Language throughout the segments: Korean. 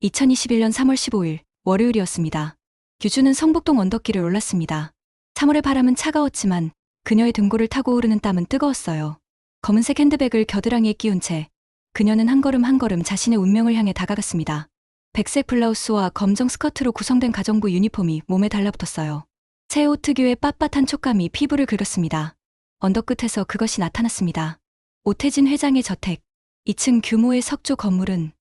2021년 3월 15일 월요일이었습니다. 규주는 성북동 언덕길을 올랐습니다. 3월의 바람은 차가웠지만 그녀의 등골을 타고 오르는 땀은 뜨거웠어요. 검은색 핸드백을 겨드랑이에 끼운 채 그녀는 한 걸음 한 걸음 자신의 운명을 향해 다가갔습니다. 백색 블라우스와 검정 스커트로 구성된 가정부 유니폼이 몸에 달라붙었어요. 새 옷 특유의 빳빳한 촉감이 피부를 긁었습니다. 언덕 끝에서 그것이 나타났습니다. 오태진 회장의 저택. 2층 규모의 석조 건물은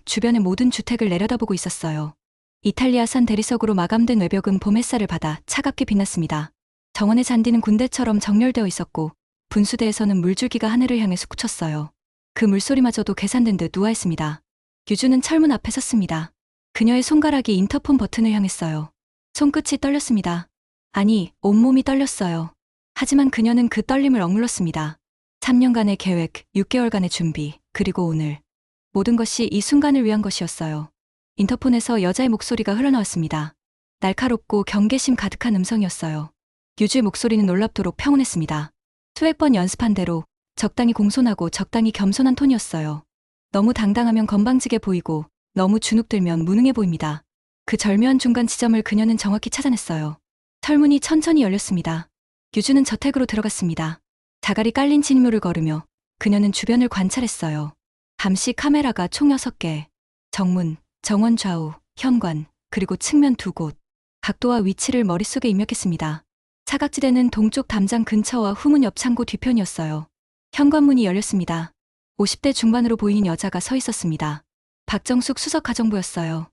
주변의 모든 주택을 내려다보고 있었어요. 이탈리아산 대리석으로 마감된 외벽은 봄 햇살을 받아 차갑게 빛났습니다. 정원의 잔디는 군대처럼 정렬되어 있었고 분수대에서는 물줄기가 하늘을 향해 솟구쳤어요. 그 물소리마저도 계산된 듯 우아했습니다. 규주는 철문 앞에 섰습니다. 그녀의 손가락이 인터폰 버튼을 향했어요. 손끝이 떨렸습니다. 아니, 온몸이 떨렸어요. 하지만 그녀는 그 떨림을 억눌렀습니다. 3년간의 계획, 6개월간의 준비, 그리고 오늘. 모든 것이 이 순간을 위한 것이었어요. 인터폰에서 여자의 목소리가 흘러나왔습니다. 날카롭고 경계심 가득한 음성이었어요. 규주의 목소리는 놀랍도록 평온했습니다. 수백 번 연습한 대로 적당히 공손하고 적당히 겸손한 톤이었어요. 너무 당당하면 건방지게 보이고 너무 주눅들면 무능해 보입니다. 그 절묘한 중간 지점을 그녀는 정확히 찾아냈어요. 철문이 천천히 열렸습니다. 규주는 저택으로 들어갔습니다. 자갈이 깔린 진입로를 걸으며 그녀는 주변을 관찰했어요. 감시 카메라가 총 6개, 정문, 정원 좌우, 현관, 그리고 측면 2곳. 각도와 위치를 머릿속에 입력했습니다. 사각지대는 동쪽 담장 근처와 후문 옆 창고 뒤편이었어요. 현관문이 열렸습니다. 50대 중반으로 보이는 여자가 서 있었습니다. 박정숙 수석 가정부였어요.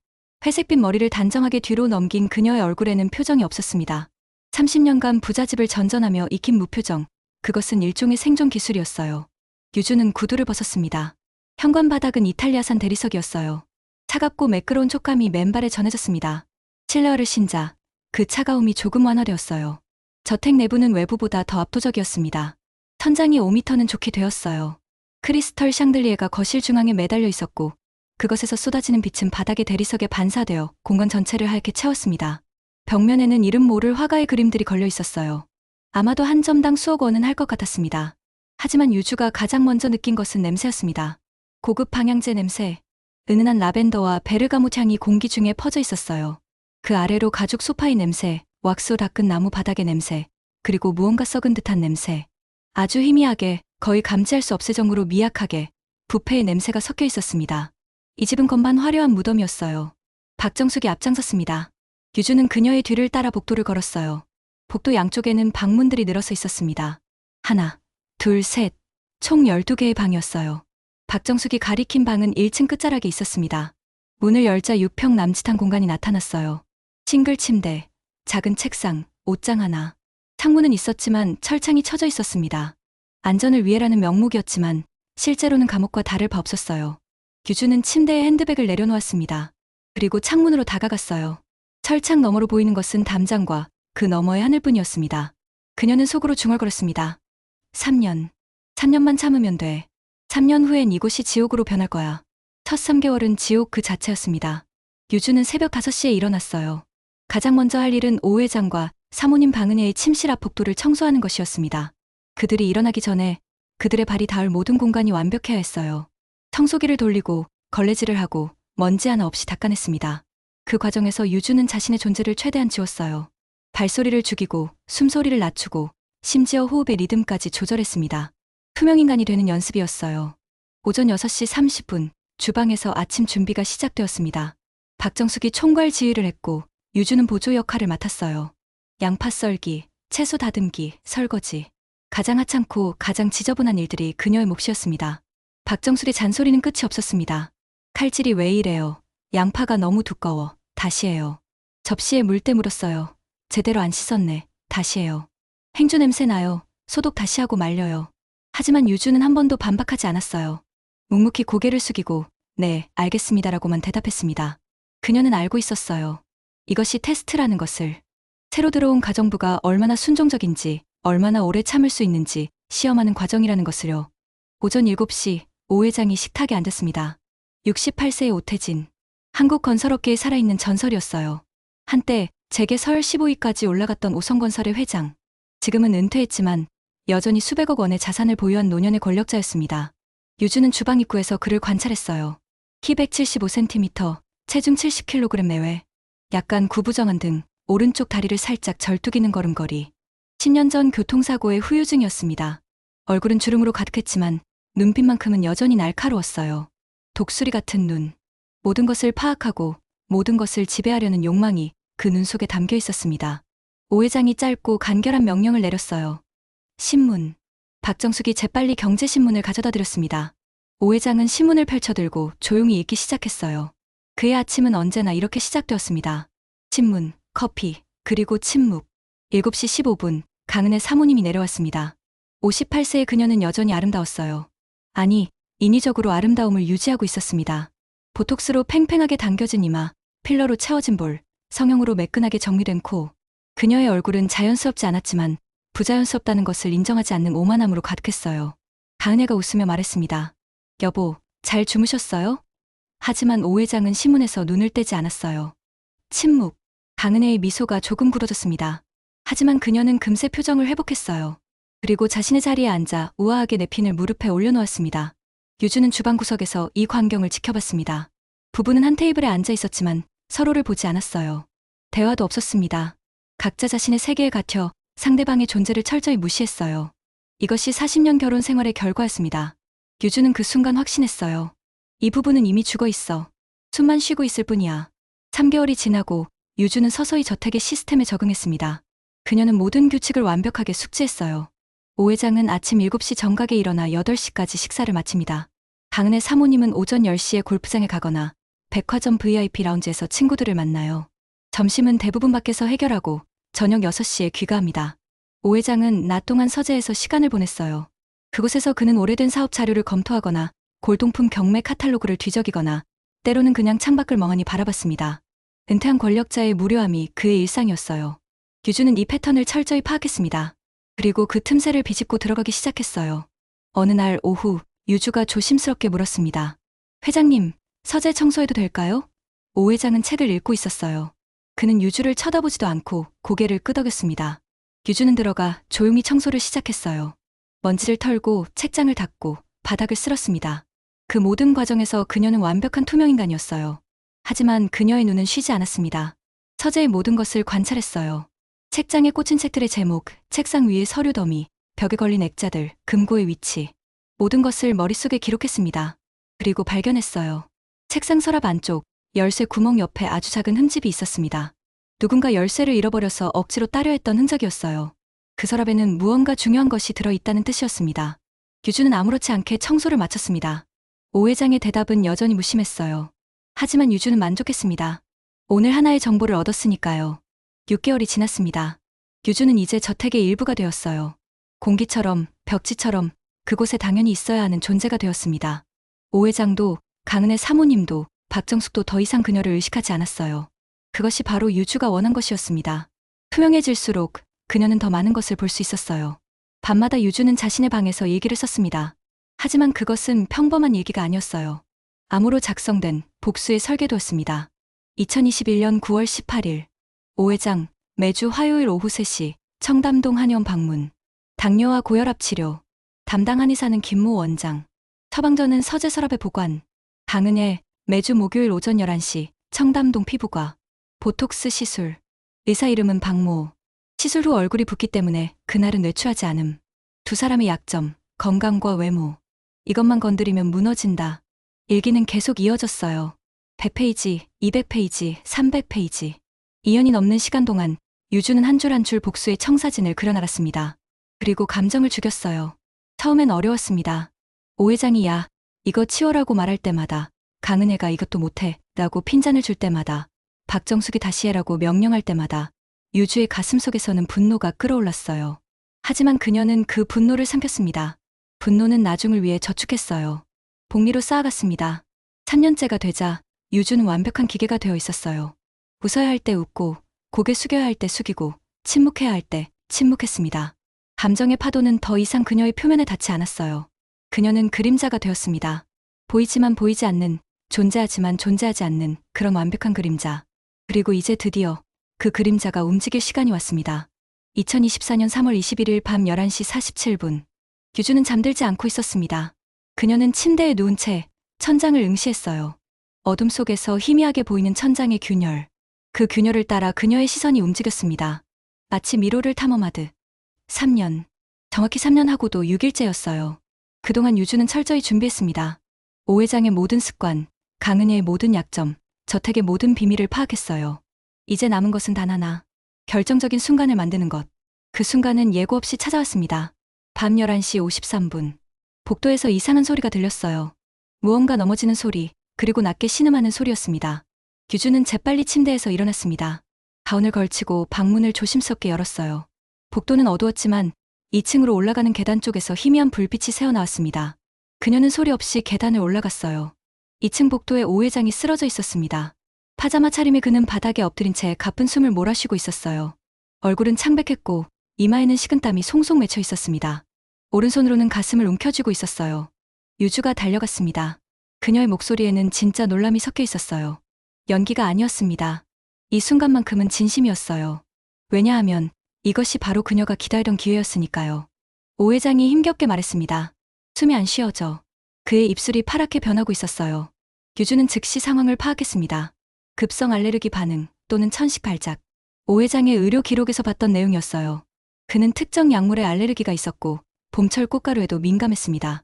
회색빛 머리를 단정하게 뒤로 넘긴 그녀의 얼굴에는 표정이 없었습니다. 30년간 부잣집을 전전하며 익힌 무표정, 그것은 일종의 생존 기술이었어요. 규주는 구두를 벗었습니다. 현관 바닥은 이탈리아산 대리석이었어요. 차갑고 매끄러운 촉감이 맨발에 전해졌습니다. 실내화를 신자, 그 차가움이 조금 완화되었어요. 저택 내부는 외부보다 더 압도적이었습니다. 천장이 5m는 좋게 되었어요. 크리스털 샹들리에가 거실 중앙에 매달려 있었고 그것에서 쏟아지는 빛은 바닥의 대리석에 반사되어 공간 전체를 하얗게 채웠습니다. 벽면에는 이름 모를 화가의 그림들이 걸려 있었어요. 아마도 한 점당 수억 원은 할 것 같았습니다. 하지만 유주가 가장 먼저 느낀 것은 냄새였습니다. 고급 방향제 냄새, 은은한 라벤더와 베르가못 향이 공기 중에 퍼져 있었어요. 그 아래로 가죽 소파의 냄새, 왁스로 닦은 나무 바닥의 냄새, 그리고 무언가 썩은 듯한 냄새. 아주 희미하게, 거의 감지할 수 없을 정도로 미약하게 부패의 냄새가 섞여 있었습니다. 이 집은 건반 화려한 무덤이었어요. 박정숙이 앞장섰습니다. 규주는 그녀의 뒤를 따라 복도를 걸었어요. 복도 양쪽에는 방문들이 늘어서 있었습니다. 하나, 둘, 셋, 총 12개의 방이었어요. 박정숙이 가리킨 방은 1층 끝자락에 있었습니다. 문을 열자 6평 남짓한 공간이 나타났어요. 싱글 침대, 작은 책상, 옷장 하나. 창문은 있었지만 철창이 쳐져 있었습니다. 안전을 위해라는 명목이었지만 실제로는 감옥과 다를 바 없었어요. 규주는 침대에 핸드백을 내려놓았습니다. 그리고 창문으로 다가갔어요. 철창 너머로 보이는 것은 담장과 그 너머의 하늘뿐이었습니다. 그녀는 속으로 중얼거렸습니다. 3년만 참으면 돼. 3년 후엔 이곳이 지옥으로 변할 거야. 첫 3개월은 지옥 그 자체였습니다. 규주는 새벽 5시에 일어났어요. 가장 먼저 할 일은 오 회장과 사모님 방은혜의 침실 앞 복도를 청소하는 것이었습니다. 그들이 일어나기 전에 그들의 발이 닿을 모든 공간이 완벽해야 했어요. 청소기를 돌리고 걸레질을 하고 먼지 하나 없이 닦아냈습니다. 그 과정에서 유주는 자신의 존재를 최대한 지웠어요. 발소리를 죽이고 숨소리를 낮추고 심지어 호흡의 리듬까지 조절했습니다. 투명인간이 되는 연습이었어요. 오전 6시 30분 주방에서 아침 준비가 시작되었습니다. 박정숙이 총괄 지휘를 했고 유주는 보조 역할을 맡았어요. 양파 썰기, 채소 다듬기, 설거지. 가장 하찮고 가장 지저분한 일들이 그녀의 몫이었습니다. 박정숙의 잔소리는 끝이 없었습니다. 칼질이 왜 이래요? 양파가 너무 두꺼워. 다시 해요. 접시에 물때 물었어요. 제대로 안 씻었네. 다시 해요. 행주 냄새 나요. 소독 다시 하고 말려요. 하지만 유주는 한 번도 반박하지 않았어요. 묵묵히 고개를 숙이고 네, 알겠습니다라고만 대답했습니다. 그녀는 알고 있었어요. 이것이 테스트라는 것을. 새로 들어온 가정부가 얼마나 순종적인지, 얼마나 오래 참을 수 있는지 시험하는 과정이라는 것을요. 오전 7시 오 회장이 식탁에 앉았습니다. 68세의 오태진. 한국건설업계에 살아있는 전설이었어요. 한때 재계 서울 15위까지 올라갔던 오성건설의 회장. 지금은 은퇴했지만 여전히 수백억 원의 자산을 보유한 노년의 권력자였습니다. 유주는 주방 입구에서 그를 관찰했어요. 키 175cm, 체중 70kg 내외. 약간 구부정한 등 오른쪽 다리를 살짝 절뚝이는 걸음걸이. 10년 전 교통사고의 후유증이었습니다. 얼굴은 주름으로 가득했지만 눈빛만큼은 여전히 날카로웠어요. 독수리 같은 눈. 모든 것을 파악하고 모든 것을 지배하려는 욕망이 그 눈 속에 담겨 있었습니다. 오 회장이 짧고 간결한 명령을 내렸어요. 신문. 박정숙이 재빨리 경제신문을 가져다 드렸습니다. 오 회장은 신문을 펼쳐들고 조용히 읽기 시작했어요. 그의 아침은 언제나 이렇게 시작되었습니다. 신문, 커피, 그리고 침묵. 7시 15분, 강은의 사모님이 내려왔습니다. 58세의 그녀는 여전히 아름다웠어요. 아니, 인위적으로 아름다움을 유지하고 있었습니다. 보톡스로 팽팽하게 당겨진 이마, 필러로 채워진 볼, 성형으로 매끈하게 정리된 코. 그녀의 얼굴은 자연스럽지 않았지만 부자연스럽다는 것을 인정하지 않는 오만함으로 가득했어요. 강은혜가 웃으며 말했습니다. 여보, 잘 주무셨어요? 하지만 오 회장은 신문에서 눈을 떼지 않았어요. 침묵. 강은혜의 미소가 조금 굳어졌습니다. 하지만 그녀는 금세 표정을 회복했어요. 그리고 자신의 자리에 앉아 우아하게 냅킨을 무릎에 올려놓았습니다. 유주는 주방 구석에서 이 광경을 지켜봤습니다. 부부는 한 테이블에 앉아 있었지만 서로를 보지 않았어요. 대화도 없었습니다. 각자 자신의 세계에 갇혀 상대방의 존재를 철저히 무시했어요. 이것이 40년 결혼 생활의 결과였습니다. 유주는 그 순간 확신했어요. 이 부부는 이미 죽어 있어. 숨만 쉬고 있을 뿐이야. 3개월이 지나고 유주는 서서히 저택의 시스템에 적응했습니다. 그녀는 모든 규칙을 완벽하게 숙지했어요. 오 회장은 아침 7시 정각에 일어나 8시까지 식사를 마칩니다. 강은혜 사모님은 오전 10시에 골프장에 가거나 백화점 VIP 라운지에서 친구들을 만나요. 점심은 대부분 밖에서 해결하고 저녁 6시에 귀가합니다. 오 회장은 낮 동안 서재에서 시간을 보냈어요. 그곳에서 그는 오래된 사업 자료를 검토하거나 골동품 경매 카탈로그를 뒤적이거나 때로는 그냥 창밖을 멍하니 바라봤습니다. 은퇴한 권력자의 무료함이 그의 일상이었어요. 유주는 이 패턴을 철저히 파악했습니다. 그리고 그 틈새를 비집고 들어가기 시작했어요. 어느 날 오후 유주가 조심스럽게 물었습니다. 회장님, 서재 청소해도 될까요? 오 회장은 책을 읽고 있었어요. 그는 유주를 쳐다보지도 않고 고개를 끄덕였습니다. 유주는 들어가 조용히 청소를 시작했어요. 먼지를 털고 책장을 닦고 바닥을 쓸었습니다. 그 모든 과정에서 그녀는 완벽한 투명인간이었어요. 하지만 그녀의 눈은 쉬지 않았습니다. 서재의 모든 것을 관찰했어요. 책장에 꽂힌 책들의 제목, 책상 위의 서류 더미, 벽에 걸린 액자들, 금고의 위치. 모든 것을 머릿속에 기록했습니다. 그리고 발견했어요. 책상 서랍 안쪽, 열쇠 구멍 옆에 아주 작은 흠집이 있었습니다. 누군가 열쇠를 잃어버려서 억지로 따려 했던 흔적이었어요. 그 서랍에는 무언가 중요한 것이 들어있다는 뜻이었습니다. 유주는 아무렇지 않게 청소를 마쳤습니다. 오 회장의 대답은 여전히 무심했어요. 하지만 유주는 만족했습니다. 오늘 하나의 정보를 얻었으니까요. 6개월이 지났습니다. 유주는 이제 저택의 일부가 되었어요. 공기처럼, 벽지처럼 그곳에 당연히 있어야 하는 존재가 되었습니다. 오 회장도, 강은혜 사모님도, 박정숙도 더 이상 그녀를 의식하지 않았어요. 그것이 바로 유주가 원한 것이었습니다. 투명해질수록 그녀는 더 많은 것을 볼 수 있었어요. 밤마다 유주는 자신의 방에서 일기를 썼습니다. 하지만 그것은 평범한 일기가 아니었어요. 암호로 작성된 복수의 설계도였습니다. 2021년 9월 18일 오 회장, 매주 화요일 오후 3시 청담동 한의원 방문. 당뇨와 고혈압 치료. 담당 한의사는 김모 원장. 처방전은 서재 서랍에 보관. 강은혜, 매주 목요일 오전 11시 청담동 피부과. 보톡스 시술. 의사 이름은 박모. 시술 후 얼굴이 붓기 때문에 그날은 외출하지 않음. 두 사람의 약점, 건강과 외모. 이것만 건드리면 무너진다. 일기는 계속 이어졌어요. 100페이지, 200페이지, 300페이지. 2년이 넘는 시간 동안 유주는 한 줄 한 줄 복수의 청사진을 그려나갔습니다. 그리고 감정을 죽였어요. 처음엔 어려웠습니다. 오 회장이 야, 이거 치워라고 말할 때마다, 강은혜가 이것도 못해 라고 핀잔을 줄 때마다, 박정숙이 다시 해라고 명령할 때마다 유주의 가슴 속에서는 분노가 끓어올랐어요. 하지만 그녀는 그 분노를 삼켰습니다. 분노는 나중을 위해 저축했어요. 복리로 쌓아갔습니다. 3년째가 되자 유주는 완벽한 기계가 되어 있었어요. 웃어야 할 때 웃고, 고개 숙여야 할 때 숙이고, 침묵해야 할 때 침묵했습니다. 감정의 파도는 더 이상 그녀의 표면에 닿지 않았어요. 그녀는 그림자가 되었습니다. 보이지만 보이지 않는, 존재하지만 존재하지 않는 그런 완벽한 그림자. 그리고 이제 드디어 그 그림자가 움직일 시간이 왔습니다. 2024년 3월 21일 밤 11시 47분. 유주는 잠들지 않고 있었습니다. 그녀는 침대에 누운 채 천장을 응시했어요. 어둠 속에서 희미하게 보이는 천장의 균열. 그 균열을 따라 그녀의 시선이 움직였습니다. 마치 미로를 탐험하듯. 3년. 정확히 3년 하고도 6일째였어요. 그동안 유주는 철저히 준비했습니다. 오 회장의 모든 습관, 강은혜의 모든 약점, 저택의 모든 비밀을 파악했어요. 이제 남은 것은 단 하나. 결정적인 순간을 만드는 것. 그 순간은 예고 없이 찾아왔습니다. 밤 11시 53분. 복도에서 이상한 소리가 들렸어요. 무언가 넘어지는 소리, 그리고 낮게 신음하는 소리였습니다. 규주는 재빨리 침대에서 일어났습니다. 가운을 걸치고 방문을 조심스럽게 열었어요. 복도는 어두웠지만 2층으로 올라가는 계단 쪽에서 희미한 불빛이 새어나왔습니다. 그녀는 소리 없이 계단을 올라갔어요. 2층 복도에 오 회장이 쓰러져 있었습니다. 파자마 차림의 그는 바닥에 엎드린 채 가쁜 숨을 몰아쉬고 있었어요. 얼굴은 창백했고 이마에는 식은땀이 송송 맺혀 있었습니다. 오른손으로는 가슴을 움켜쥐고 있었어요. 유주가 달려갔습니다. 그녀의 목소리에는 진짜 놀람이 섞여 있었어요. 연기가 아니었습니다. 이 순간만큼은 진심이었어요. 왜냐하면 이것이 바로 그녀가 기다리던 기회였으니까요. 오 회장이 힘겹게 말했습니다. 숨이 안 쉬어져. 그의 입술이 파랗게 변하고 있었어요. 유주는 즉시 상황을 파악했습니다. 급성 알레르기 반응 또는 천식 발작. 오 회장의 의료 기록에서 봤던 내용이었어요. 그는 특정 약물에 알레르기가 있었고 봄철 꽃가루에도 민감했습니다.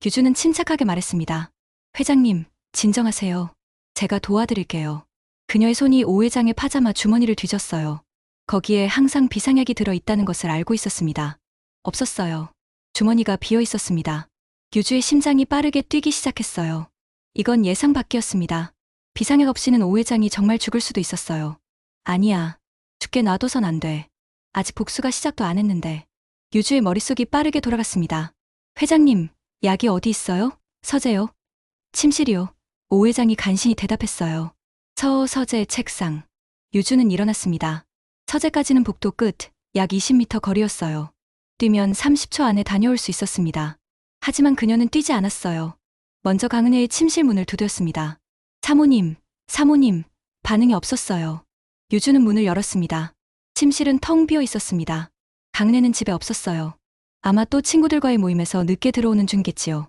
유주는 침착하게 말했습니다. 회장님, 진정하세요. 제가 도와드릴게요. 그녀의 손이 오 회장의 파자마 주머니를 뒤졌어요. 거기에 항상 비상약이 들어있다는 것을 알고 있었습니다. 없었어요. 주머니가 비어 있었습니다. 유주의 심장이 빠르게 뛰기 시작했어요. 이건 예상 밖이었습니다. 비상약 없이는 오 회장이 정말 죽을 수도 있었어요. 아니야. 죽게 놔둬선 안 돼. 아직 복수가 시작도 안 했는데. 유주의 머릿속이 빠르게 돌아갔습니다. 회장님, 약이 어디 있어요? 서재요? 침실이요. 오 회장이 간신히 대답했어요. 서재 책상. 유주는 일어났습니다. 서재까지는 복도 끝, 약 20m 거리였어요. 뛰면 30초 안에 다녀올 수 있었습니다. 하지만 그녀는 뛰지 않았어요. 먼저 강은혜의 침실 문을 두드렸습니다. 사모님, 반응이 없었어요. 유주는 문을 열었습니다. 침실은 텅 비어 있었습니다. 강은혜는 집에 없었어요. 아마 또 친구들과의 모임에서 늦게 들어오는 중겠지요.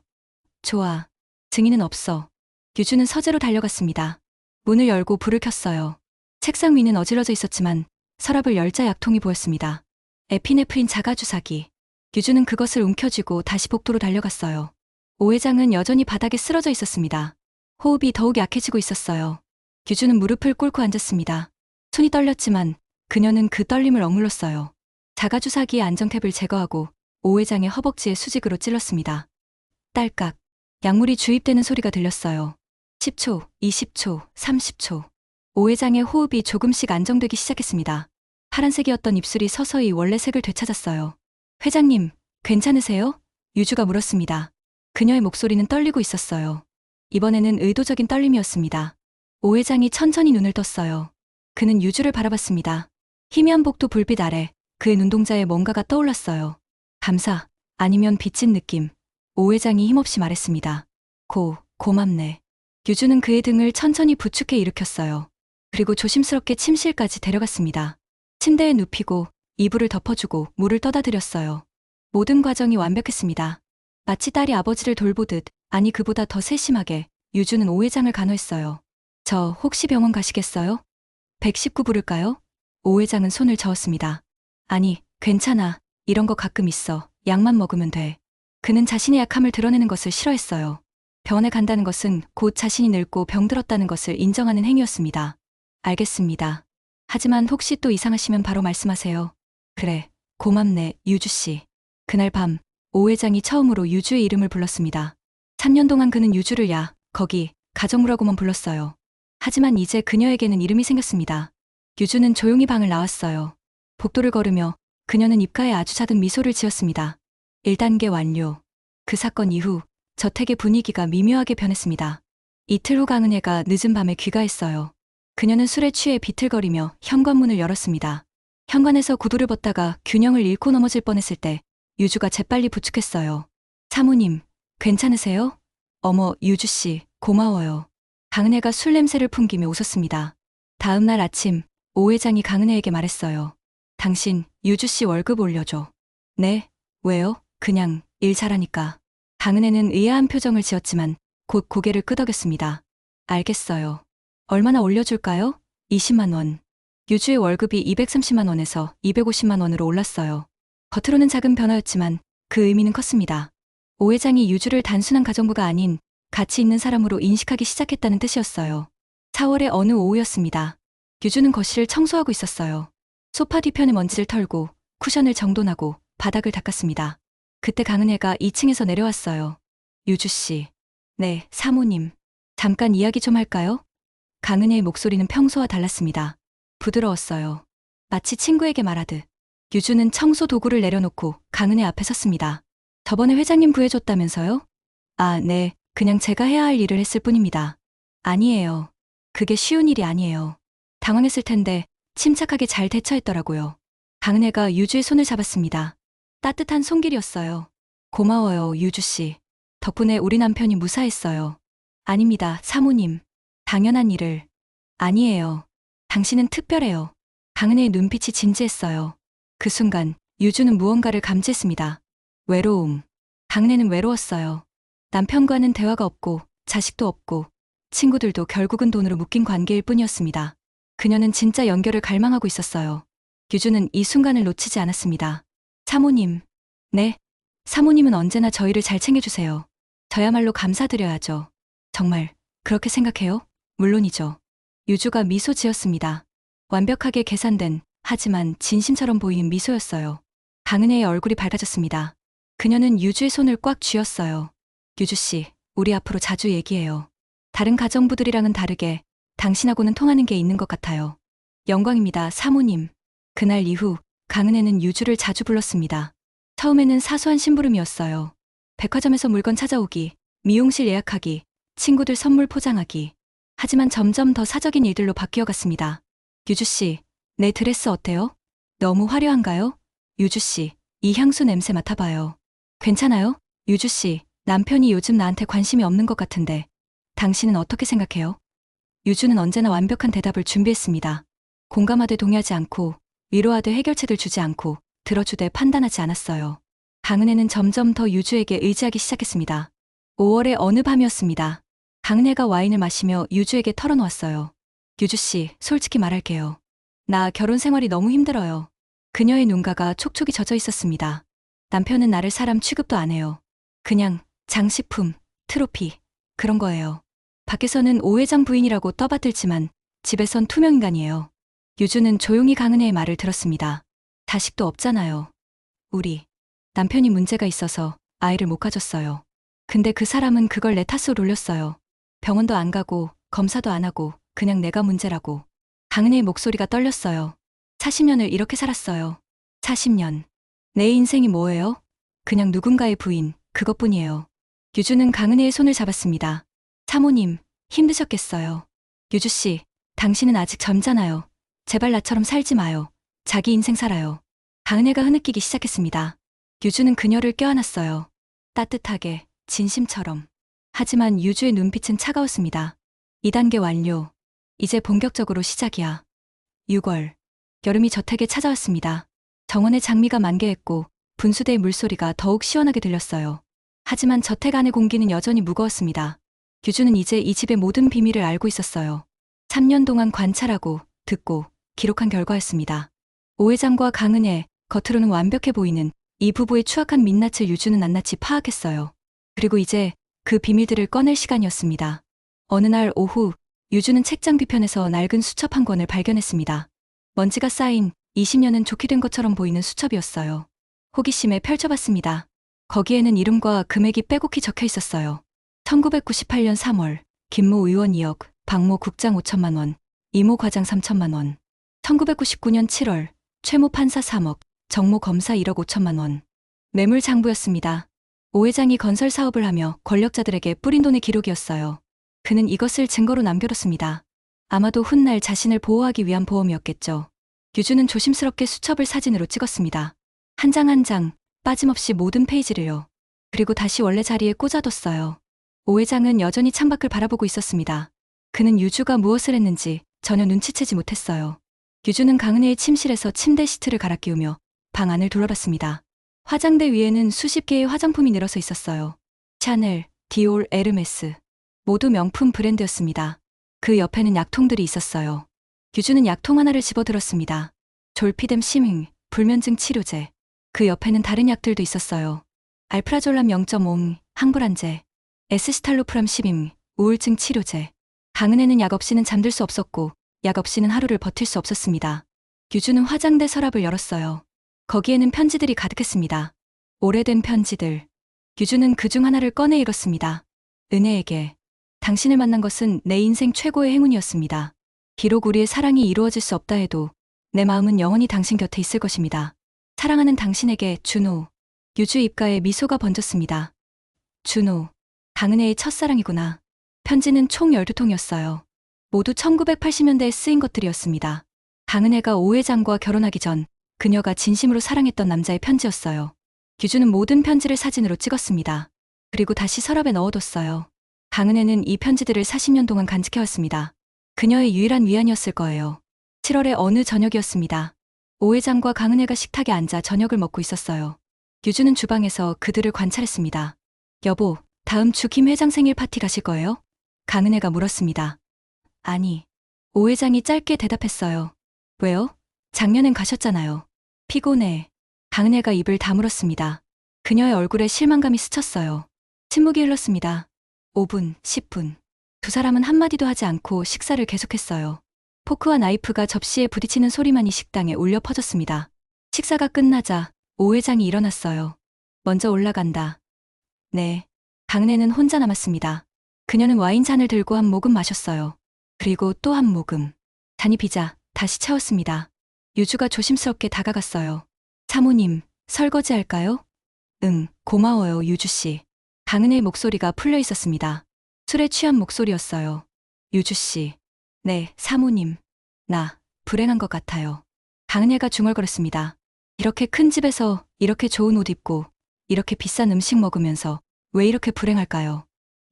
좋아. 증인은 없어. 유주는 서재로 달려갔습니다. 문을 열고 불을 켰어요. 책상 위는 어질러져 있었지만 서랍을 열자 약통이 보였습니다. 에피네프린 자가주사기. 유주는 그것을 움켜쥐고 다시 복도로 달려갔어요. 오 회장은 여전히 바닥에 쓰러져 있었습니다. 호흡이 더욱 약해지고 있었어요. 유주는 무릎을 꿇고 앉았습니다. 손이 떨렸지만 그녀는 그 떨림을 억눌렀어요. 자가주사기의 안정탭을 제거하고 오 회장의 허벅지에 수직으로 찔렀습니다. 딸깍. 약물이 주입되는 소리가 들렸어요. 10초, 20초, 30초. 오 회장의 호흡이 조금씩 안정되기 시작했습니다. 파란색이었던 입술이 서서히 원래 색을 되찾았어요. 회장님, 괜찮으세요? 유주가 물었습니다. 그녀의 목소리는 떨리고 있었어요. 이번에는 의도적인 떨림이었습니다. 오 회장이 천천히 눈을 떴어요. 그는 유주를 바라봤습니다. 희미한 복도 불빛 아래 그의 눈동자에 뭔가가 떠올랐어요. 감사, 아니면 빚진 느낌. 오 회장이 힘없이 말했습니다. 고맙네. 유주는 그의 등을 천천히 부축해 일으켰어요. 그리고 조심스럽게 침실까지 데려갔습니다. 침대에 눕히고 이불을 덮어주고 물을 떠다 드렸어요. 모든 과정이 완벽했습니다. 마치 딸이 아버지를 돌보듯, 아니 그보다 더 세심하게 유주는 오 회장을 간호했어요. 저 혹시 병원 가시겠어요? 119 부를까요? 오 회장은 손을 저었습니다. 아니, 괜찮아. 이런 거 가끔 있어. 약만 먹으면 돼. 그는 자신의 약함을 드러내는 것을 싫어했어요. 병원에 간다는 것은 곧 자신이 늙고 병들었다는 것을 인정하는 행위였습니다. 알겠습니다. 하지만 혹시 또 이상하시면 바로 말씀하세요. 그래, 고맙네, 유주씨. 그날 밤, 오 회장이 처음으로 유주의 이름을 불렀습니다. 3년 동안 그는 유주를 거기, 가정부라고만 불렀어요. 하지만 이제 그녀에게는 이름이 생겼습니다. 유주는 조용히 방을 나왔어요. 복도를 걸으며 그녀는 입가에 아주 작은 미소를 지었습니다. 1단계 완료. 그 사건 이후 저택의 분위기가 미묘하게 변했습니다. 이틀 후 강은혜가 늦은 밤에 귀가했어요. 그녀는 술에 취해 비틀거리며 현관문을 열었습니다. 현관에서 구두를 벗다가 균형을 잃고 넘어질 뻔했을 때 유주가 재빨리 부축했어요. 사모님, 괜찮으세요? 어머, 유주씨, 고마워요. 강은혜가 술 냄새를 풍기며 웃었습니다. 다음 날 아침, 오 회장이 강은혜에게 말했어요. 당신, 유주씨 월급 올려줘. 네? 왜요? 그냥 일 잘하니까. 강은혜는 의아한 표정을 지었지만 곧 고개를 끄덕였습니다. 알겠어요. 얼마나 올려줄까요? 20만 원. 유주의 월급이 230만 원에서 250만 원으로 올랐어요. 겉으로는 작은 변화였지만 그 의미는 컸습니다. 오 회장이 유주를 단순한 가정부가 아닌 가치 있는 사람으로 인식하기 시작했다는 뜻이었어요. 4월의 어느 오후였습니다. 유주는 거실을 청소하고 있었어요. 소파 뒤편의 먼지를 털고 쿠션을 정돈하고 바닥을 닦았습니다. 그때 강은혜가 2층에서 내려왔어요. 유주 씨. 네, 사모님. 잠깐 이야기 좀 할까요? 강은혜의 목소리는 평소와 달랐습니다. 부드러웠어요. 마치 친구에게 말하듯. 유주는 청소 도구를 내려놓고 강은혜 앞에 섰습니다. 저번에 회장님 구해줬다면서요? 아, 네. 그냥 제가 해야 할 일을 했을 뿐입니다. 아니에요. 그게 쉬운 일이 아니에요. 당황했을 텐데 침착하게 잘 대처했더라고요. 강은혜가 유주의 손을 잡았습니다. 따뜻한 손길이었어요. 고마워요, 유주 씨. 덕분에 우리 남편이 무사했어요. 아닙니다, 사모님. 당연한 일을. 아니에요. 당신은 특별해요. 강은혜의 눈빛이 진지했어요. 그 순간 유주는 무언가를 감지했습니다. 외로움. 강은혜는 외로웠어요. 남편과는 대화가 없고 자식도 없고 친구들도 결국은 돈으로 묶인 관계일 뿐이었습니다. 그녀는 진짜 연결을 갈망하고 있었어요. 유주는 이 순간을 놓치지 않았습니다. 사모님. 네. 사모님은 언제나 저희를 잘 챙겨주세요. 저야말로 감사드려야죠. 정말 그렇게 생각해요? 물론이죠. 유주가 미소 지었습니다. 완벽하게 계산된 하지만 진심처럼 보이는 미소였어요. 강은혜의 얼굴이 밝아졌습니다. 그녀는 유주의 손을 꽉 쥐었어요. 유주 씨, 우리 앞으로 자주 얘기해요. 다른 가정부들이랑은 다르게 당신하고는 통하는 게 있는 것 같아요. 영광입니다, 사모님. 그날 이후 강은혜는 유주를 자주 불렀습니다. 처음에는 사소한 심부름이었어요. 백화점에서 물건 찾아오기, 미용실 예약하기, 친구들 선물 포장하기. 하지만 점점 더 사적인 일들로 바뀌어 갔습니다. 유주 씨, 내 드레스 어때요? 너무 화려한가요? 유주 씨, 이 향수 냄새 맡아봐요. 괜찮아요? 유주 씨, 남편이 요즘 나한테 관심이 없는 것 같은데 당신은 어떻게 생각해요? 유주는 언제나 완벽한 대답을 준비했습니다. 공감하되 동의하지 않고 위로하되 해결책을 주지 않고 들어주되 판단하지 않았어요. 강은혜는 점점 더 유주에게 의지하기 시작했습니다. 5월의 어느 밤이었습니다. 강은혜가 와인을 마시며 유주에게 털어놓았어요. 유주 씨, 솔직히 말할게요. 나 결혼 생활이 너무 힘들어요. 그녀의 눈가가 촉촉이 젖어 있었습니다. 남편은 나를 사람 취급도 안 해요. 그냥 장식품, 트로피, 그런 거예요. 밖에서는 오 회장 부인이라고 떠받들지만 집에선 투명인간이에요. 유주는 조용히 강은혜의 말을 들었습니다. 자식도 없잖아요. 우리. 남편이 문제가 있어서 아이를 못 가졌어요. 근데 그 사람은 그걸 내 탓으로 돌렸어요. 병원도 안 가고 검사도 안 하고 그냥 내가 문제라고. 강은혜의 목소리가 떨렸어요. 40년을 이렇게 살았어요. 40년. 내 인생이 뭐예요? 그냥 누군가의 부인, 그것뿐이에요. 유주는 강은혜의 손을 잡았습니다. 사모님, 힘드셨겠어요. 유주 씨, 당신은 아직 젊잖아요. 제발 나처럼 살지 마요. 자기 인생 살아요. 강은혜가 흐느끼기 시작했습니다. 유주는 그녀를 껴안았어요. 따뜻하게, 진심처럼. 하지만 유주의 눈빛은 차가웠습니다. 2단계 완료. 이제 본격적으로 시작이야. 6월. 여름이 저택에 찾아왔습니다. 정원의 장미가 만개했고 분수대의 물소리가 더욱 시원하게 들렸어요. 하지만 저택 안의 공기는 여전히 무거웠습니다. 유주는 이제 이 집의 모든 비밀을 알고 있었어요. 3년 동안 관찰하고 듣고 기록한 결과였습니다. 오 회장과 강은혜, 겉으로는 완벽해 보이는 이 부부의 추악한 민낯을 유주는 낱낱이 파악했어요. 그리고 이제 그 비밀들을 꺼낼 시간이었습니다. 어느 날 오후, 유주는 책장 뒤편에서 낡은 수첩 한 권을 발견했습니다. 먼지가 쌓인 20년은 좋게 된 것처럼 보이는 수첩이었어요. 호기심에 펼쳐봤습니다. 거기에는 이름과 금액이 빼곡히 적혀 있었어요. 1998년 3월, 김모 의원 2억, 박모 국장 5천만 원, 이모 과장 3천만 원. 1999년 7월, 최모 판사 3억, 정모 검사 1억 5천만 원. 매물 장부였습니다. 오 회장이 건설 사업을 하며 권력자들에게 뿌린 돈의 기록이었어요. 그는 이것을 증거로 남겨뒀습니다. 아마도 훗날 자신을 보호하기 위한 보험이었겠죠. 유주는 조심스럽게 수첩을 사진으로 찍었습니다. 한 장 한 장, 빠짐없이 모든 페이지를요. 그리고 다시 원래 자리에 꽂아뒀어요. 오 회장은 여전히 창밖을 바라보고 있었습니다. 그는 유주가 무엇을 했는지 전혀 눈치채지 못했어요. 유주는 강은혜의 침실에서 침대 시트를 갈아 끼우며 방 안을 둘러봤습니다. 화장대 위에는 수십 개의 화장품이 늘어서 있었어요. 샤넬, 디올, 에르메스. 모두 명품 브랜드였습니다. 그 옆에는 약통들이 있었어요. 규주는 약통 하나를 집어들었습니다. 졸피뎀 심흥, 불면증 치료제. 그 옆에는 다른 약들도 있었어요. 알프라졸람 0.5, 항불안제, 에스시탈로프람 10임, 우울증 치료제. 강은혜는 약 없이는 잠들 수 없었고 약 없이는 하루를 버틸 수 없었습니다. 규주는 화장대 서랍을 열었어요. 거기에는 편지들이 가득했습니다. 오래된 편지들. 규주는 그중 하나를 꺼내 읽었습니다. 은혜에게. 당신을 만난 것은 내 인생 최고의 행운이었습니다. 비록 우리의 사랑이 이루어질 수 없다 해도 내 마음은 영원히 당신 곁에 있을 것입니다. 사랑하는 당신에게 준호. 규주의 입가에 미소가 번졌습니다. 준호. 강은혜의 첫사랑이구나. 편지는 총 12통이었어요. 모두 1980년대에 쓰인 것들이었습니다. 강은혜가 오 회장과 결혼하기 전 그녀가 진심으로 사랑했던 남자의 편지였어요. 규주는 모든 편지를 사진으로 찍었습니다. 그리고 다시 서랍에 넣어뒀어요. 강은혜는 이 편지들을 40년 동안 간직해왔습니다. 그녀의 유일한 위안이었을 거예요. 7월의 어느 저녁이었습니다. 오 회장과 강은혜가 식탁에 앉아 저녁을 먹고 있었어요. 규주는 주방에서 그들을 관찰했습니다. 여보, 다음 주 김 회장 생일 파티 가실 거예요? 강은혜가 물었습니다. 아니. 오 회장이 짧게 대답했어요. 왜요? 작년엔 가셨잖아요. 피곤해. 강은혜가 입을 다물었습니다. 그녀의 얼굴에 실망감이 스쳤어요. 침묵이 흘렀습니다. 5분, 10분. 두 사람은 한마디도 하지 않고 식사를 계속했어요. 포크와 나이프가 접시에 부딪히는 소리만이 식당에 울려 퍼졌습니다. 식사가 끝나자 오 회장이 일어났어요. 먼저 올라간다. 네. 강은혜는 혼자 남았습니다. 그녀는 와인잔을 들고 한 모금 마셨어요. 그리고 또 한 모금. 잔이 비자 다시 채웠습니다. 유주가 조심스럽게 다가갔어요. 사모님, 설거지 할까요? 응, 고마워요, 유주씨. 강은혜의 목소리가 풀려 있었습니다. 술에 취한 목소리였어요. 유주씨. 네, 사모님. 나, 불행한 것 같아요. 강은혜가 중얼거렸습니다. 이렇게 큰 집에서 이렇게 좋은 옷 입고 이렇게 비싼 음식 먹으면서 왜 이렇게 불행할까요?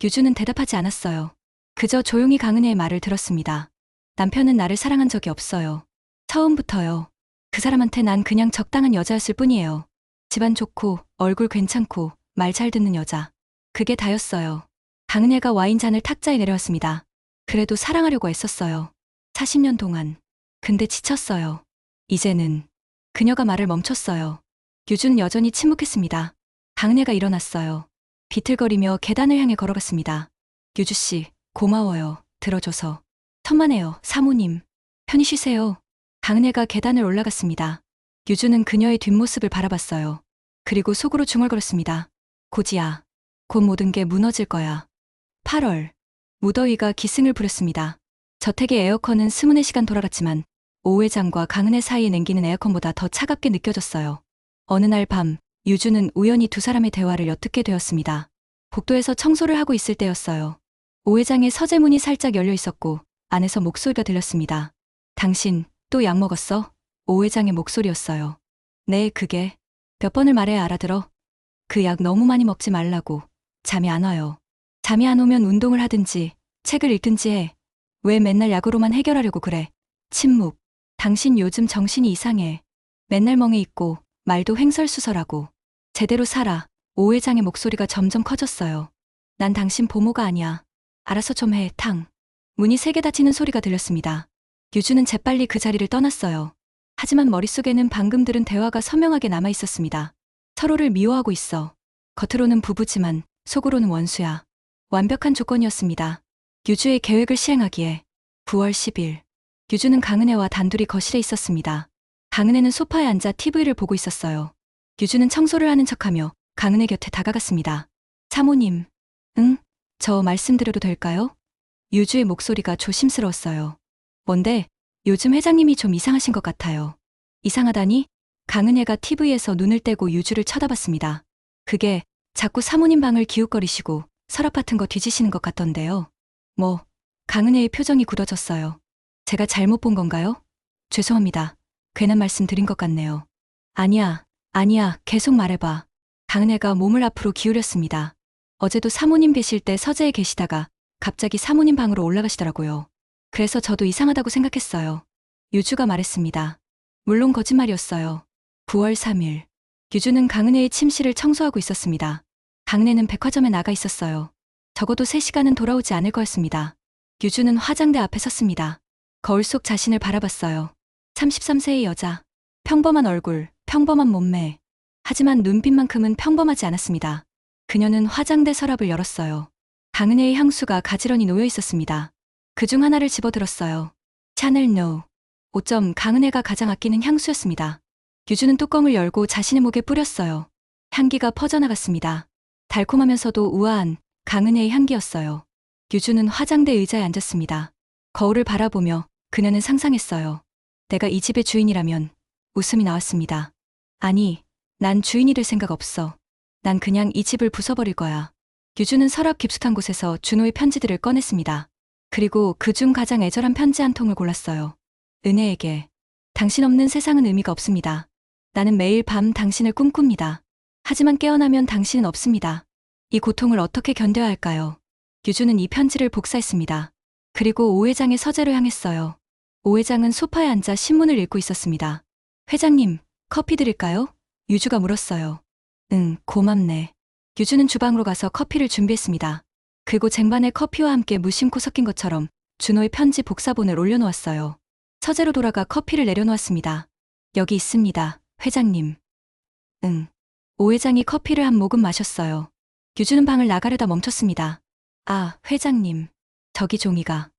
유주는 대답하지 않았어요. 그저 조용히 강은혜의 말을 들었습니다. 남편은 나를 사랑한 적이 없어요. 처음부터요. 그 사람한테 난 그냥 적당한 여자였을 뿐이에요. 집안 좋고 얼굴 괜찮고 말 잘 듣는 여자. 그게 다였어요. 강은혜가 와인잔을 탁자에 내려왔습니다. 그래도 사랑하려고 애썼어요. 40년 동안. 근데 지쳤어요. 이제는. 그녀가 말을 멈췄어요. 유주는 여전히 침묵했습니다. 강은혜가 일어났어요. 비틀거리며 계단을 향해 걸어갔습니다. 유주씨, 고마워요. 들어줘서. 천만에요, 사모님. 편히 쉬세요. 강은혜가 계단을 올라갔습니다. 유주는 그녀의 뒷모습을 바라봤어요. 그리고 속으로 중얼거렸습니다. 고지야. 곧 모든 게 무너질 거야. 8월. 무더위가 기승을 부렸습니다. 저택의 에어컨은 24시간 돌아갔지만 오 회장과 강은혜 사이에 냉기는 에어컨보다 더 차갑게 느껴졌어요. 어느 날 밤, 유주는 우연히 두 사람의 대화를 엿듣게 되었습니다. 복도에서 청소를 하고 있을 때였어요. 오 회장의 서재문이 살짝 열려 있었고 안에서 목소리가 들렸습니다. 당신 또 약 먹었어? 오 회장의 목소리였어요. 네, 그게. 몇 번을 말해야 알아들어? 그 약 너무 많이 먹지 말라고. 잠이 안 와요. 잠이 안 오면 운동을 하든지 책을 읽든지 해. 왜 맨날 약으로만 해결하려고 그래? 침묵. 당신 요즘 정신이 이상해. 맨날 멍해 있고 말도 횡설수설하고. 제대로 살아. 오 회장의 목소리가 점점 커졌어요. 난 당신 보모가 아니야. 알아서 좀 해, 탕. 문이 세게 닫히는 소리가 들렸습니다. 유주는 재빨리 그 자리를 떠났어요. 하지만 머릿속에는 방금 들은 대화가 선명하게 남아 있었습니다. 서로를 미워하고 있어. 겉으로는 부부지만 속으로는 원수야. 완벽한 조건이었습니다. 유주의 계획을 시행하기에. 9월 10일. 유주는 강은혜와 단둘이 거실에 있었습니다. 강은혜는 소파에 앉아 TV를 보고 있었어요. 유주는 청소를 하는 척하며 강은혜 곁에 다가갔습니다. 사모님. 응? 저 말씀드려도 될까요? 유주의 목소리가 조심스러웠어요. 뭔데? 요즘 회장님이 좀 이상하신 것 같아요. 이상하다니? 강은혜가 TV에서 눈을 떼고 유주를 쳐다봤습니다. 그게 자꾸 사모님 방을 기웃거리시고 서랍 같은 거 뒤지시는 것 같던데요. 뭐, 강은혜의 표정이 굳어졌어요. 제가 잘못 본 건가요? 죄송합니다. 괜한 말씀 드린 것 같네요. 아니야, 계속 말해봐. 강은혜가 몸을 앞으로 기울였습니다. 어제도 사모님 계실 때 서재에 계시다가 갑자기 사모님 방으로 올라가시더라고요. 그래서 저도 이상하다고 생각했어요. 유주가 말했습니다. 물론 거짓말이었어요. 9월 3일. 유주는 강은혜의 침실을 청소하고 있었습니다. 강은혜는 백화점에 나가 있었어요. 적어도 3시간은 돌아오지 않을 거였습니다. 유주는 화장대 앞에 섰습니다. 거울 속 자신을 바라봤어요. 33세의 여자. 평범한 얼굴, 평범한 몸매. 하지만 눈빛만큼은 평범하지 않았습니다. 그녀는 화장대 서랍을 열었어요. 강은혜의 향수가 가지런히 놓여 있었습니다. 그중 하나를 집어들었어요. 샤넬 노. 5점 강은혜가 가장 아끼는 향수였습니다. 유주는 뚜껑을 열고 자신의 목에 뿌렸어요. 향기가 퍼져나갔습니다. 달콤하면서도 우아한 강은혜의 향기였어요. 유주는 화장대 의자에 앉았습니다. 거울을 바라보며 그녀는 상상했어요. 내가 이 집의 주인이라면. 웃음이 나왔습니다. 아니, 난 주인이 될 생각 없어. 난 그냥 이 집을 부숴버릴 거야. 유주는 서랍 깊숙한 곳에서 준호의 편지들을 꺼냈습니다. 그리고 그중 가장 애절한 편지 한 통을 골랐어요. 은혜에게. 당신 없는 세상은 의미가 없습니다. 나는 매일 밤 당신을 꿈꿉니다. 하지만 깨어나면 당신은 없습니다. 이 고통을 어떻게 견뎌야 할까요? 유주는 이 편지를 복사했습니다. 그리고 오 회장의 서재로 향했어요. 오 회장은 소파에 앉아 신문을 읽고 있었습니다. 회장님, 커피 드릴까요? 유주가 물었어요. 응, 고맙네. 유주는 주방으로 가서 커피를 준비했습니다. 그리고 쟁반에 커피와 함께 무심코 섞인 것처럼 준호의 편지 복사본을 올려놓았어요. 서재로 돌아가 커피를 내려놓았습니다. 여기 있습니다, 회장님. 응. 오 회장이 커피를 한 모금 마셨어요. 유주는 방을 나가려다 멈췄습니다. 아, 회장님. 저기 종이가.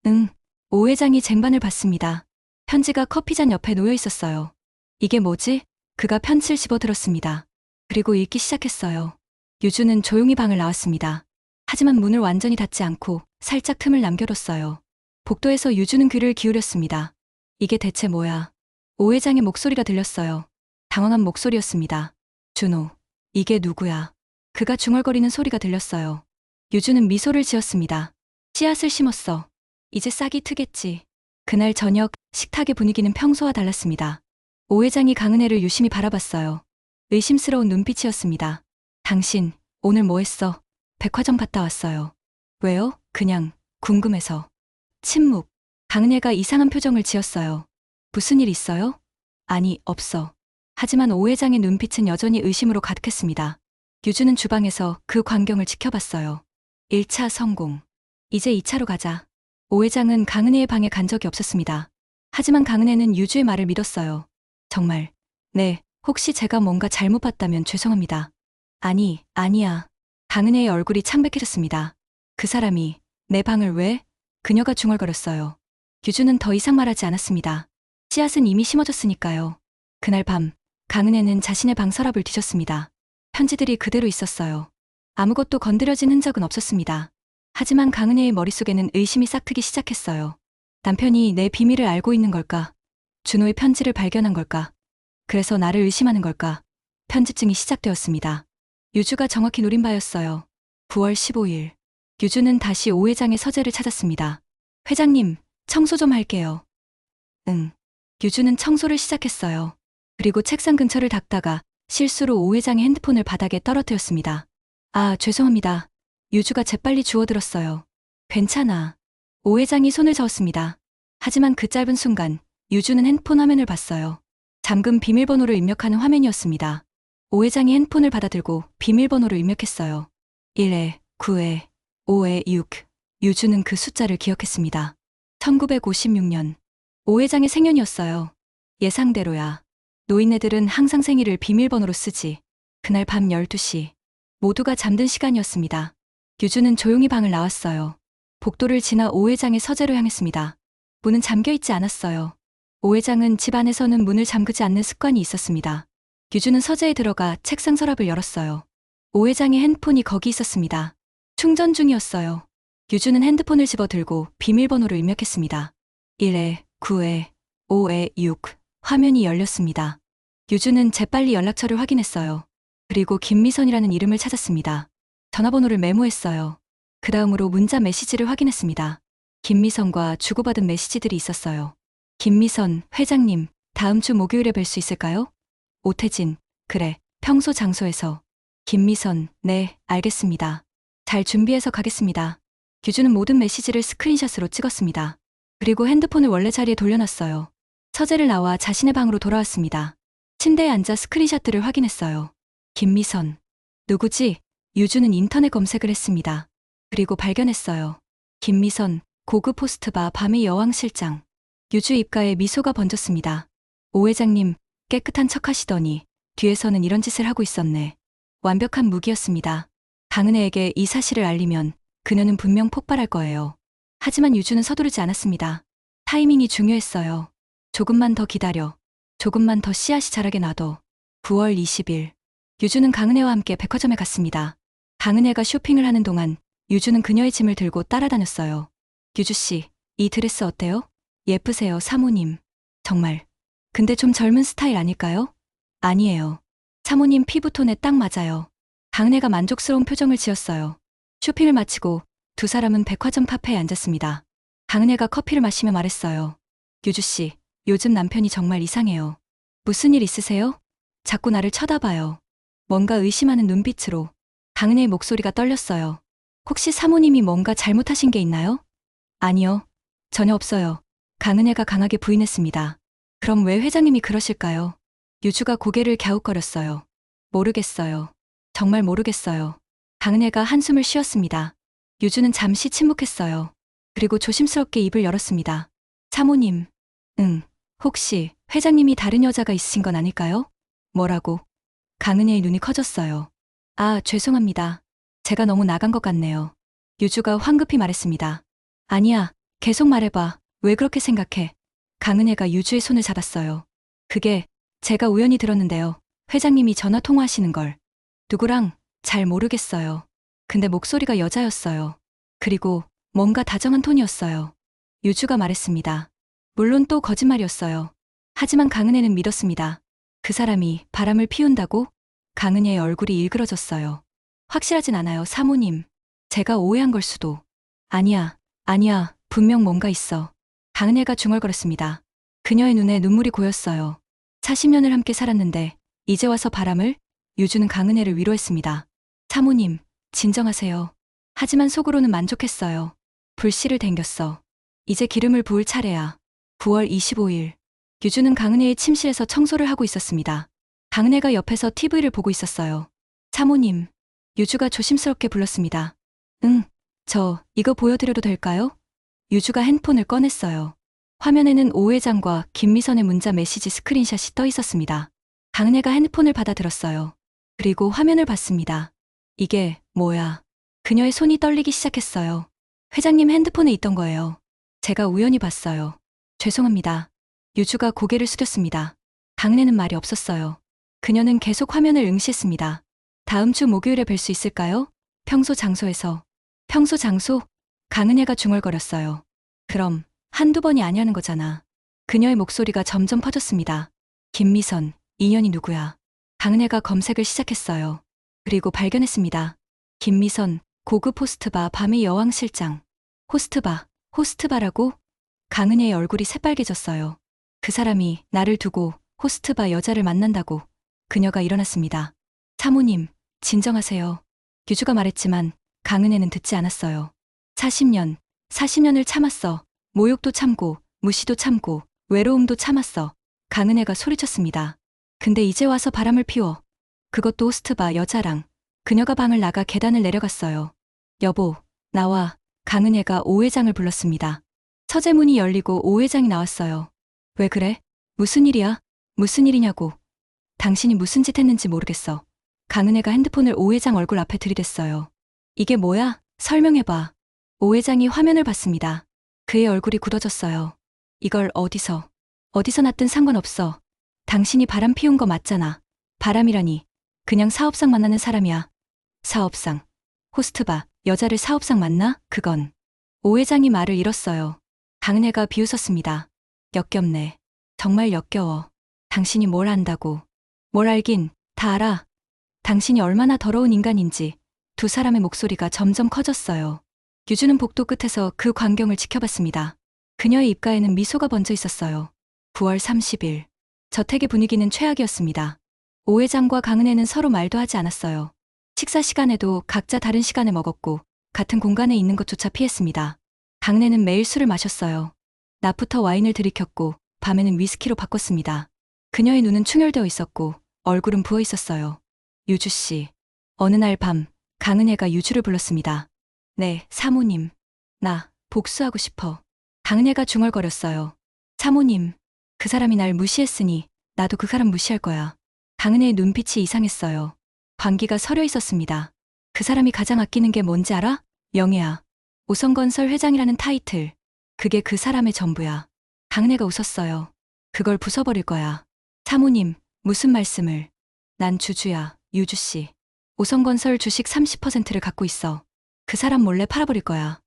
응. 오 회장이 쟁반을 봤습니다. 편지가 커피잔 옆에 놓여 있었어요. 이게 뭐지? 그가 편지를 집어들었습니다. 그리고 읽기 시작했어요. 유주는 조용히 방을 나왔습니다. 하지만 문을 완전히 닫지 않고 살짝 틈을 남겨뒀어요. 복도에서 유주는 귀를 기울였습니다. 이게 대체 뭐야? 오 회장의 목소리가 들렸어요. 당황한 목소리였습니다. 준호, 이게 누구야? 그가 중얼거리는 소리가 들렸어요. 유주는 미소를 지었습니다. 씨앗을 심었어. 이제 싹이 트겠지. 그날 저녁 식탁의 분위기는 평소와 달랐습니다. 오 회장이 강은혜를 유심히 바라봤어요. 의심스러운 눈빛이었습니다. 당신, 오늘 뭐 했어? 백화점 갔다 왔어요. 왜요? 그냥, 궁금해서. 침묵. 강은혜가 이상한 표정을 지었어요. 무슨 일 있어요? 아니, 없어. 하지만 오 회장의 눈빛은 여전히 의심으로 가득했습니다. 유주는 주방에서 그 광경을 지켜봤어요. 1차 성공. 이제 2차로 가자. 오 회장은 강은혜의 방에 간 적이 없었습니다. 하지만 강은혜는 유주의 말을 믿었어요. 정말. 네, 혹시 제가 뭔가 잘못 봤다면 죄송합니다. 아니, 아니야. 강은혜의 얼굴이 창백해졌습니다. 그 사람이 내 방을 왜? 그녀가 중얼거렸어요. 유주는 더 이상 말하지 않았습니다. 씨앗은 이미 심어졌으니까요. 그날 밤, 강은혜는 자신의 방 서랍을 뒤졌습니다. 편지들이 그대로 있었어요. 아무것도 건드려진 흔적은 없었습니다. 하지만 강은혜의 머릿속에는 의심이 싹트기 시작했어요. 남편이 내 비밀을 알고 있는 걸까? 준호의 편지를 발견한 걸까? 그래서 나를 의심하는 걸까? 편집증이 시작되었습니다. 유주가 정확히 노린 바였어요. 9월 15일. 유주는 다시 오 회장의 서재를 찾았습니다. 회장님, 청소 좀 할게요. 응. 유주는 청소를 시작했어요. 그리고 책상 근처를 닦다가 실수로 오 회장의 핸드폰을 바닥에 떨어뜨렸습니다. 아, 죄송합니다. 유주가 재빨리 주워들었어요. 괜찮아. 오 회장이 손을 저었습니다. 하지만 그 짧은 순간 유주는 핸드폰 화면을 봤어요. 잠금 비밀번호를 입력하는 화면이었습니다. 오 회장이 핸드폰을 받아들고 비밀번호를 입력했어요. 1에 9에 5에 6. 유주는 그 숫자를 기억했습니다. 1956년. 오 회장의 생년이었어요. 예상대로야. 노인네들은 항상 생일을 비밀번호로 쓰지. 그날 밤 12시. 모두가 잠든 시간이었습니다. 유주는 조용히 방을 나왔어요. 복도를 지나 오 회장의 서재로 향했습니다. 문은 잠겨있지 않았어요. 오 회장은 집 안에서는 문을 잠그지 않는 습관이 있었습니다. 유주는 서재에 들어가 책상 서랍을 열었어요. 오 회장의 핸드폰이 거기 있었습니다. 충전 중이었어요. 유주는 핸드폰을 집어들고 비밀번호를 입력했습니다. 1에 9에 5에 6. 화면이 열렸습니다. 유주는 재빨리 연락처를 확인했어요. 그리고 김미선이라는 이름을 찾았습니다. 전화번호를 메모했어요. 그 다음으로 문자 메시지를 확인했습니다. 김미선과 주고받은 메시지들이 있었어요. 김미선, 회장님, 다음 주 목요일에 뵐 수 있을까요? 오태진, 그래, 평소 장소에서. 김미선, 네, 알겠습니다. 잘 준비해서 가겠습니다. 유주는 모든 메시지를 스크린샷으로 찍었습니다. 그리고 핸드폰을 원래 자리에 돌려놨어요. 서재를 나와 자신의 방으로 돌아왔습니다. 침대에 앉아 스크린샷들을 확인했어요. 김미선. 누구지? 유주는 인터넷 검색을 했습니다. 그리고 발견했어요. 김미선, 고급 포스트바 밤의 여왕 실장. 유주 입가에 미소가 번졌습니다. 오 회장님, 깨끗한 척 하시더니 뒤에서는 이런 짓을 하고 있었네. 완벽한 무기였습니다. 강은혜에게 이 사실을 알리면 그녀는 분명 폭발할 거예요. 하지만 유주는 서두르지 않았습니다. 타이밍이 중요했어요. 조금만 더 기다려. 조금만 더 씨앗이 자라게 놔둬. 9월 20일. 유주는 강은혜와 함께 백화점에 갔습니다. 강은혜가 쇼핑을 하는 동안 유주는 그녀의 짐을 들고 따라다녔어요. 유주씨, 이 드레스 어때요? 예쁘세요, 사모님. 정말. 근데 좀 젊은 스타일 아닐까요? 아니에요. 사모님 피부톤에 딱 맞아요. 강은혜가 만족스러운 표정을 지었어요. 쇼핑을 마치고 두 사람은 백화점 카페에 앉았습니다. 강은혜가 커피를 마시며 말했어요. 유주씨, 요즘 남편이 정말 이상해요. 무슨 일 있으세요? 자꾸 나를 쳐다봐요. 뭔가 의심하는 눈빛으로. 강은혜의 목소리가 떨렸어요. 혹시 사모님이 뭔가 잘못하신 게 있나요? 아니요. 전혀 없어요. 강은혜가 강하게 부인했습니다. 그럼 왜 회장님이 그러실까요? 유주가 고개를 갸웃거렸어요. 모르겠어요. 정말 모르겠어요. 강은혜가 한숨을 쉬었습니다. 유주는 잠시 침묵했어요. 그리고 조심스럽게 입을 열었습니다. 사모님. 혹시 회장님이 다른 여자가 있으신 건 아닐까요? 뭐라고? 강은혜의 눈이 커졌어요. 아, 죄송합니다. 제가 너무 나간 것 같네요. 유주가 황급히 말했습니다. 아니야, 계속 말해봐. 왜 그렇게 생각해? 강은혜가 유주의 손을 잡았어요. 그게 제가 우연히 들었는데요. 회장님이 전화 통화하시는 걸. 누구랑? 잘 모르겠어요. 근데 목소리가 여자였어요. 그리고 뭔가 다정한 톤이었어요. 유주가 말했습니다. 물론 또 거짓말이었어요. 하지만 강은혜는 믿었습니다. 그 사람이 바람을 피운다고? 강은혜의 얼굴이 일그러졌어요. 확실하진 않아요, 사모님. 제가 오해한 걸 수도. 아니야, 아니야, 분명 뭔가 있어. 강은혜가 중얼거렸습니다. 그녀의 눈에 눈물이 고였어요. 40년을 함께 살았는데 이제 와서 바람을? 유주는 강은혜를 위로했습니다. 사모님, 진정하세요. 하지만 속으로는 만족했어요. 불씨를 댕겼어. 이제 기름을 부을 차례야. 9월 25일. 유주는 강은혜의 침실에서 청소를 하고 있었습니다. 강은혜가 옆에서 TV를 보고 있었어요. 사모님. 유주가 조심스럽게 불렀습니다. 응, 이거 보여드려도 될까요? 유주가 핸폰을 꺼냈어요. 화면에는 오 회장과 김미선의 문자 메시지 스크린샷이 떠 있었습니다. 강은혜가 핸드폰을 받아들었어요. 그리고 화면을 봤습니다. 이게 뭐야? 그녀의 손이 떨리기 시작했어요. 회장님 핸드폰에 있던 거예요. 제가 우연히 봤어요. 죄송합니다. 유주가 고개를 숙였습니다. 강은혜는 말이 없었어요. 그녀는 계속 화면을 응시했습니다. 다음 주 목요일에 뵐 수 있을까요? 평소 장소에서. 평소 장소? 강은혜가 중얼거렸어요. 그럼 한두 번이 아니라는 거잖아. 그녀의 목소리가 점점 퍼졌습니다. 김미선, 인연이 누구야? 강은혜가 검색을 시작했어요. 그리고 발견했습니다. 김미선, 고급 호스트바 밤의 여왕 실장. 호스트바라고? 강은혜의 얼굴이 새빨개졌어요. 그 사람이 나를 두고 호스트바 여자를 만난다고. 그녀가 일어났습니다. 사모님, 진정하세요. 유주가 말했지만 강은혜는 듣지 않았어요. 40년을 참았어. 모욕도 참고, 무시도 참고, 외로움도 참았어. 강은혜가 소리쳤습니다. 근데 이제 와서 바람을 피워. 그것도 호스트바 여자랑. 그녀가 방을 나가 계단을 내려갔어요. 여보, 나와. 강은혜가 오 회장을 불렀습니다. 서재문이 열리고 오 회장이 나왔어요. 왜 그래? 무슨 일이야? 무슨 일이냐고. 당신이 무슨 짓 했는지 모르겠어. 강은혜가 핸드폰을 오 회장 얼굴 앞에 들이댔어요. 이게 뭐야? 설명해봐. 오 회장이 화면을 봤습니다. 그의 얼굴이 굳어졌어요. 이걸 어디서 났든 상관없어. 당신이 바람 피운 거 맞잖아. 바람이라니. 그냥 사업상 만나는 사람이야. 사업상. 호스트바, 여자를 사업상 만나? 그건. 오 회장이 말을 잃었어요. 강은혜가 비웃었습니다. 역겹네. 정말 역겨워. 당신이 뭘 안다고. 뭘 알긴, 다 알아. 당신이 얼마나 더러운 인간인지. 두 사람의 목소리가 점점 커졌어요. 유주는 복도 끝에서 그 광경을 지켜봤습니다. 그녀의 입가에는 미소가 번져 있었어요. 9월 30일. 저택의 분위기는 최악이었습니다. 오 회장과 강은혜는 서로 말도 하지 않았어요. 식사 시간에도 각자 다른 시간에 먹었고 같은 공간에 있는 것조차 피했습니다. 강은혜는 매일 술을 마셨어요. 낮부터 와인을 들이켰고 밤에는 위스키로 바꿨습니다. 그녀의 눈은 충혈되어 있었고 얼굴은 부어 있었어요. 유주 씨. 어느 날 밤 강은혜가 유주를 불렀습니다. 네, 사모님. 나 복수하고 싶어. 강은혜가 중얼거렸어요. 사모님, 그 사람이 날 무시했으니 나도 그 사람 무시할 거야. 강은혜의 눈빛이 이상했어요. 광기가 서려 있었습니다. 그 사람이 가장 아끼는 게 뭔지 알아? 명예야. 오성건설 회장이라는 타이틀. 그게 그 사람의 전부야. 강은혜가 웃었어요. 그걸 부숴버릴 거야. 사모님, 무슨 말씀을. 난 주주야, 유주씨. 오성건설 주식 30%를 갖고 있어. 그 사람 몰래 팔아버릴 거야.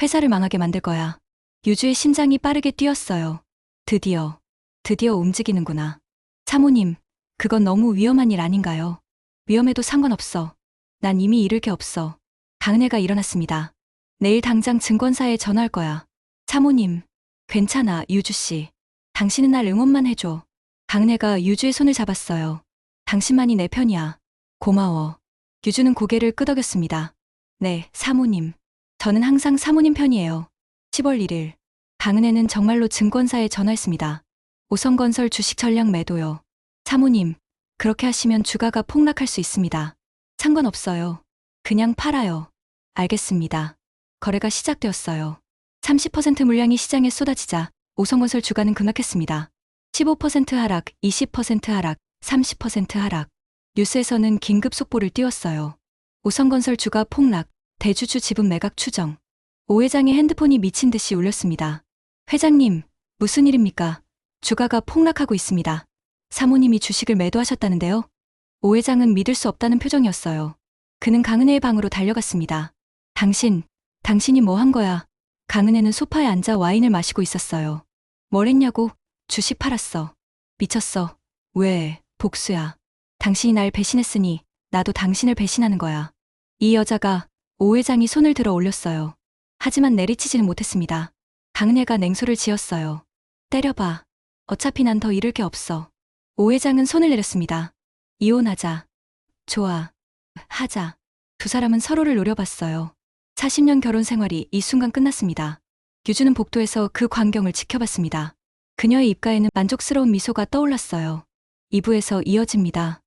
회사를 망하게 만들 거야. 유주의 심장이 빠르게 뛰었어요. 드디어 움직이는구나. 사모님, 그건 너무 위험한 일 아닌가요? 위험해도 상관없어. 난 이미 잃을 게 없어. 강은혜가 일어났습니다. 내일 당장 증권사에 전화할 거야. 사모님, 괜찮아, 유주씨. 당신은 날 응원만 해줘. 강은혜가 유주의 손을 잡았어요. 당신만이 내 편이야. 고마워. 유주는 고개를 끄덕였습니다. 네, 사모님. 저는 항상 사모님 편이에요. 10월 1일. 강은혜는 정말로 증권사에 전화했습니다. 오성건설 주식 전량 매도요. 사모님, 그렇게 하시면 주가가 폭락할 수 있습니다. 상관없어요. 그냥 팔아요. 알겠습니다. 거래가 시작되었어요. 30% 물량이 시장에 쏟아지자 오성건설 주가는 급락했습니다. 15% 하락, 20% 하락, 30% 하락. 뉴스에서는 긴급 속보를 띄웠어요. 오성건설 주가 폭락, 대주주 지분 매각 추정. 오 회장의 핸드폰이 미친 듯이 울렸습니다. 회장님, 무슨 일입니까? 주가가 폭락하고 있습니다. 사모님이 주식을 매도하셨다는데요? 오 회장은 믿을 수 없다는 표정이었어요. 그는 강은혜의 방으로 달려갔습니다. 당신이 뭐 한 거야? 강은혜는 소파에 앉아 와인을 마시고 있었어요. 뭘 했냐고? 주식 팔았어. 미쳤어. 왜? 복수야. 당신이 날 배신했으니 나도 당신을 배신하는 거야. 이 여자가 오 회장이 손을 들어 올렸어요. 하지만 내리치지는 못했습니다. 강은혜가 냉소를 지었어요. 때려봐. 어차피 난 더 잃을 게 없어. 오 회장은 손을 내렸습니다. 이혼하자. 좋아. 하자. 두 사람은 서로를 노려봤어요. 40년 결혼 생활이 이 순간 끝났습니다. 유주는 복도에서 그 광경을 지켜봤습니다. 그녀의 입가에는 만족스러운 미소가 떠올랐어요. 2부에서 이어집니다.